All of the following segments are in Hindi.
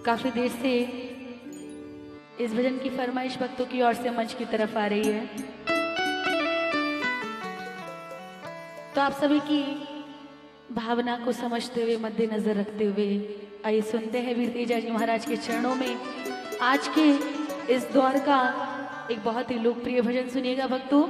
काफी देर से इस भजन की फरमाइश भक्तों की ओर से मंच की तरफ आ रही है, तो आप सभी की भावना को समझते हुए मद्देनजर रखते हुए आइए सुनते हैं वीर तेजा जी महाराज के चरणों में आज के इस दौर का एक बहुत ही लोकप्रिय भजन। सुनिएगा भक्तों।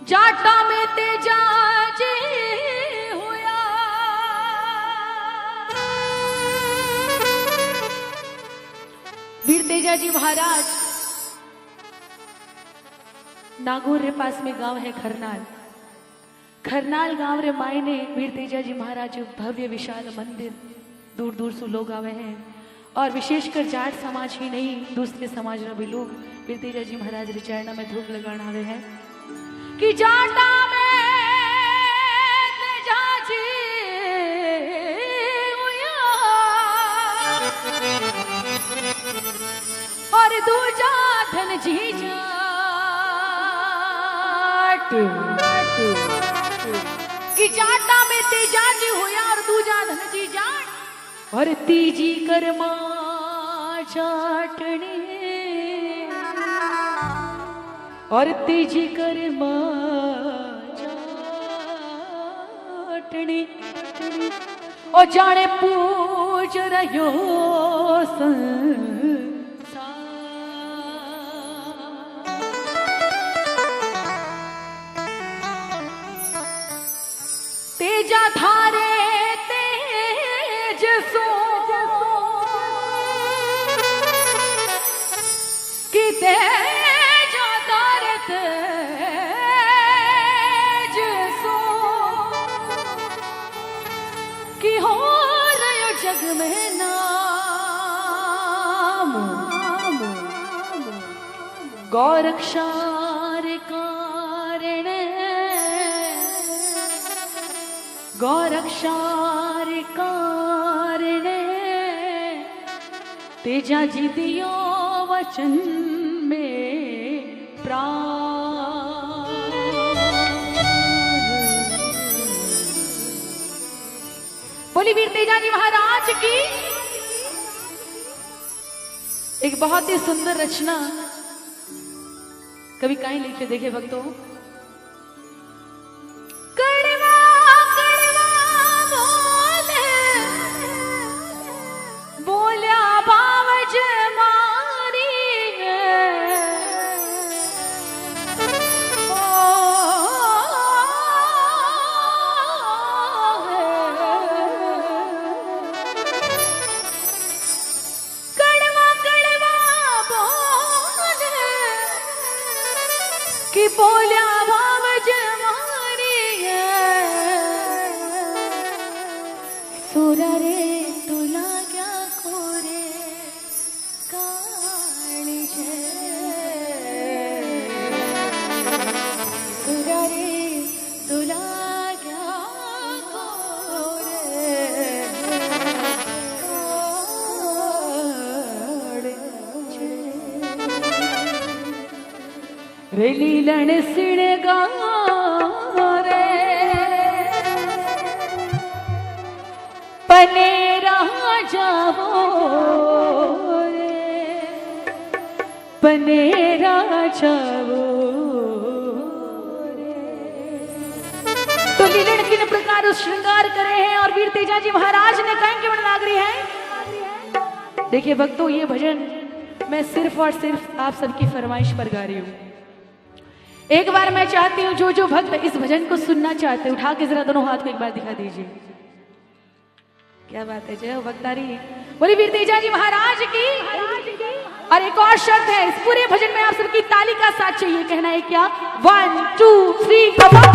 जाटा में तेजा जी हुआ, वीर तेजा जी महाराज नागौर रे पास में गांव है खरनाल। खरनाल गांव रे मायने वीर तेजा जी महाराज भव्य विशाल मंदिर दूर दूर से लोग आवे हैं, और विशेषकर जाट समाज ही नहीं दूसरे समाज रा भी लोग वीर तेजा जी महाराज रे चरण में धूप लगाण आवे हैं कि जाटा में तेजा जी हुआ और दूजा धन जी जाट कि जाटा में तेजा जी हुआ और दूजा धन जी जाट और तीजी कर्मा जाटने और तीजी कर्मा जाटने और जाने पूज रहो तेजा धारे तेज सो कि तेजा धारे तेज सो कि हो रहे जग में नाम गौरक्षार कारण गौरक्षार कारण तेजा जी दियो वचन में प्राण। बोली वीर तेजा जी महाराज की। एक बहुत ही सुंदर रचना कभी कहीं लिखते देखे भक्तों। कि बोल्या बावज मारी सोरा रे तुला क्या कोरे काळी सोरा रे तुला क्या कोरे रे लीलन सिण रे पनेरा जावो रे पनेरा जावो रे। तो लीलन किन प्रकार श्रृंगार करे हैं और वीर तेजा जी महाराज ने कहीं क्यों नागरी है। देखिए भक्तों, ये भजन मैं सिर्फ और सिर्फ आप सबकी फरमाइश पर गा रही हूँ। एक बार मैं चाहती हूँ जो जो भक्त इस भजन को सुनना चाहते हैं उठा के जरा दोनों हाथ को एक बार दिखा दीजिए। क्या बात है, जय हो भक्तारी। बोली वीर तेजा जी महाराज की। और एक और शर्त है, इस पूरे भजन में आप सबकी ताली का साथ चाहिए। कहना है क्या? 1 2 3 come on।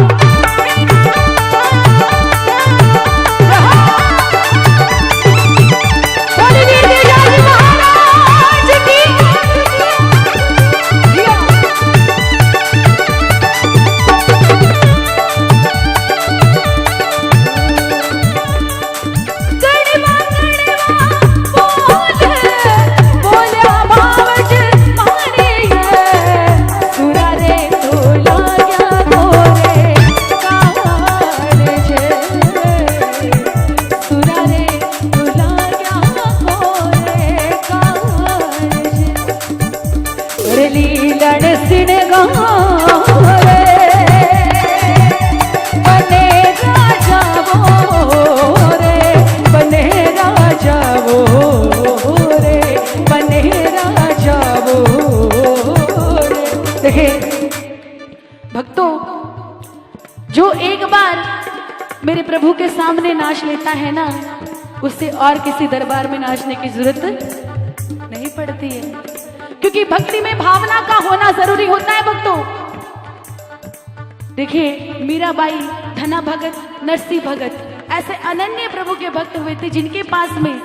देखिए भक्तों, जो एक बार मेरे प्रभु के सामने नाच लेता है ना, उससे और किसी दरबार में नाचने की जरूरत नहीं पड़ती है, क्योंकि भक्ति में भावना का होना जरूरी होता है भक्तों। देखिए मीराबाई, धना भगत, नरसिंह भगत ऐसे अनन्य प्रभु के भक्त हुए थे, जिनके पास में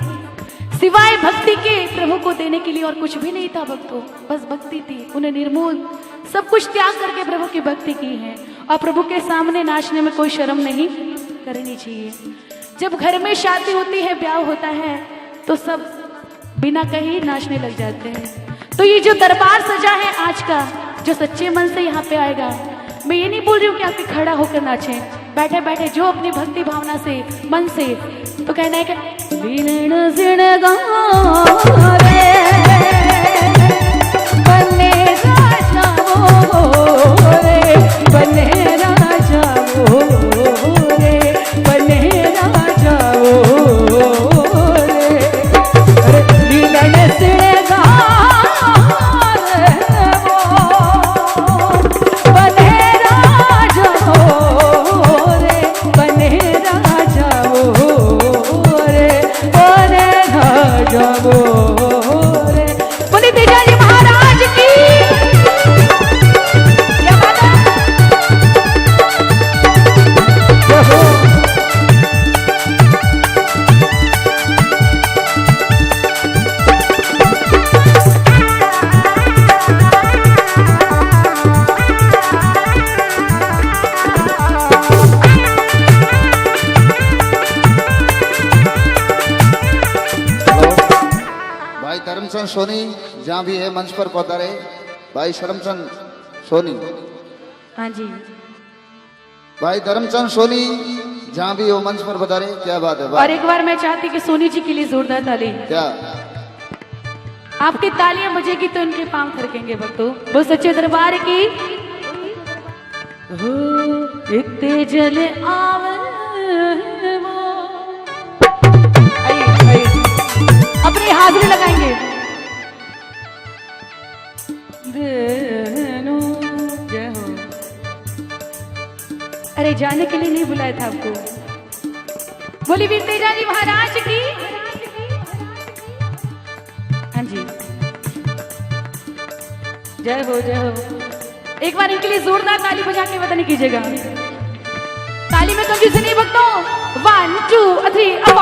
सिवाय भक्ति के प्रभु को देने के लिए और कुछ भी नहीं था भक्तों, बस भक्ति थी। उन्हें निर्मूल सब कुछ त्याग करके प्रभु की भक्ति की है। और प्रभु के सामने नाचने में कोई शर्म नहीं करनी चाहिए। जब घर में शादी होती है, ब्याह होता है, तो सब बिना कहीं नाचने लग जाते हैं। तो ये जो दरबार सजा है आज का, जो सच्चे मन से यहाँ पे आएगा, मैं ये नहीं बोल रही हूँ कि आपके खड़ा होकर नाचें, बैठे बैठे जो अपनी भक्ति भावना से, मन से, तो कहना है कि शर्मचंद सोनी जहाँ भी है मंच पर पधारे। भाई शर्मचंद सोनी। हाँ जी। भाई धर्मचंद सोनी जहाँ भी हो मंच पर पधारे। क्या बात है। और एक बार मैं चाहती कि सोनी जी के लिए जोरदार ताली। क्या आपकी तालियां बजेगी तो इनके पांव थरकेंगे भक्तों। वो सच्चे दरबार की इतने जले आवे वो। आइए अपनी हाजिरी लगाएंगे। जय हो। अरे जाने के लिए नहीं बुलाया था आपको। बोली वीर तेजा जी महाराज की। हाँ जी जय हो जय हो। एक बार इनके लिए जोरदार ताली बजा के वतन कीजिएगा। ताली में कभी से नहीं भक्तों। 1 2 3 अब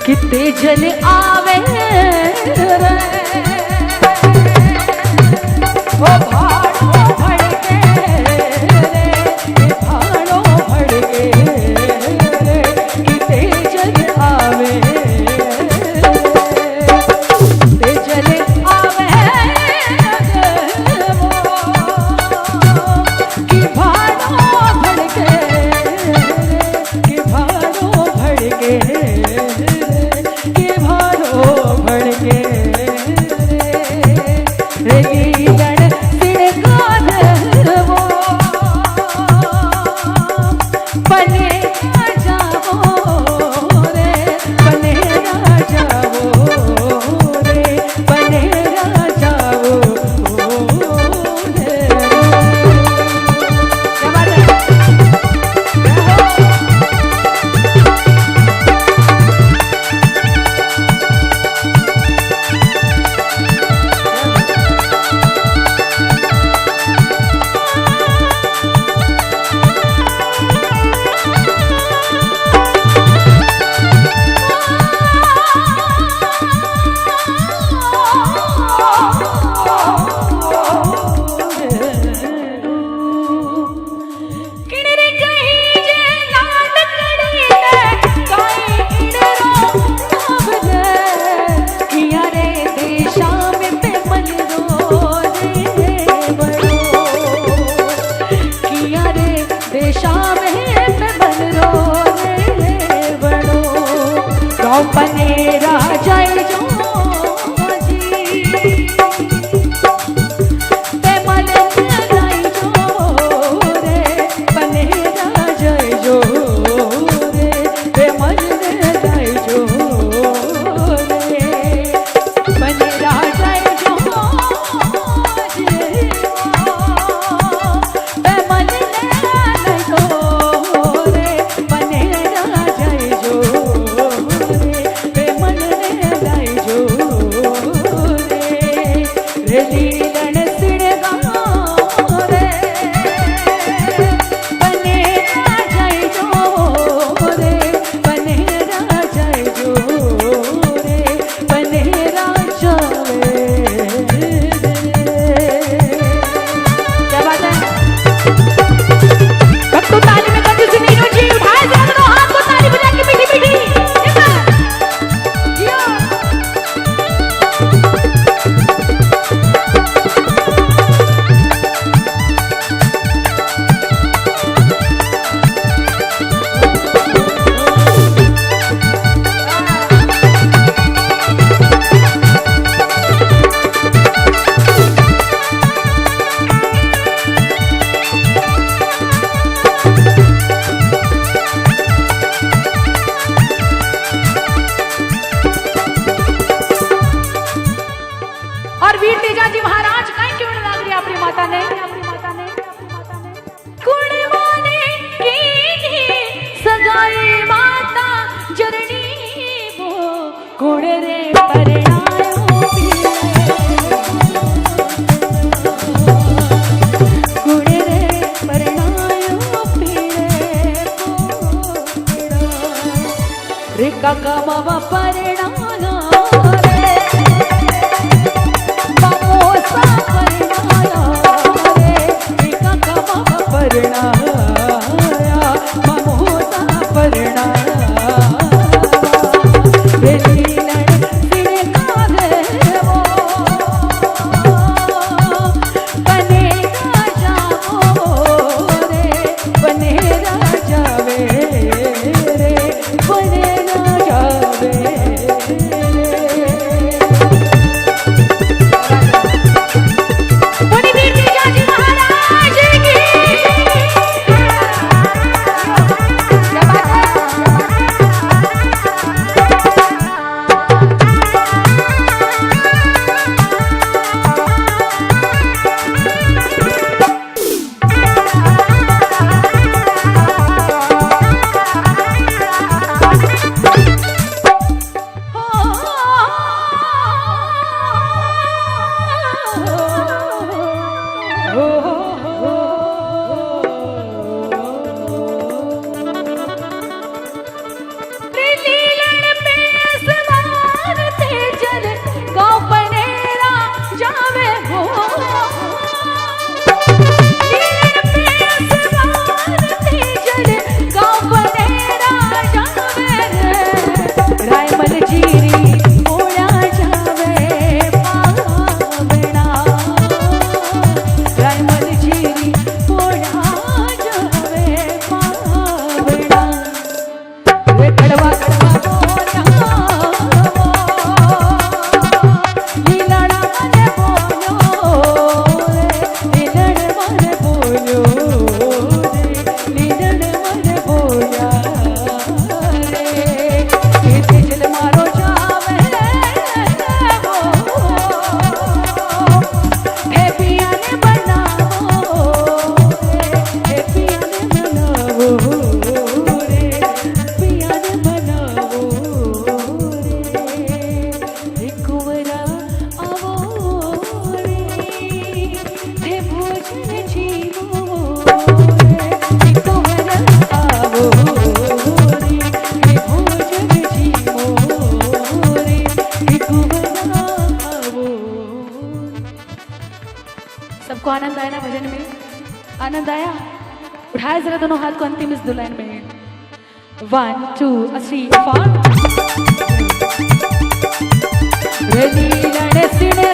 कितने जल आवे रे वो भाड़ो भड़के रे भाड़ो भड़के रे कितने जल आवे कितने जल आवे वो कि भाड़ो भड़के कि भाड़ो भड़के भड़के बाबा परिणाया रे बाबोसा परिणाया रे एका बाबा परिणाया बाबोसा परिणाया रे लीलन सिने काधे वो बने राजा वो रे बने राजा वे रे बने राजा वे बोली वीर तेजाजी महाराज की क्या बात है सबको आनंद आया ना भजन में? आनंद आया? उठाए जरा दोनों हाथ को अंतिम इस दुल्हन में 1 2 3 4 रेडी लड़े सिने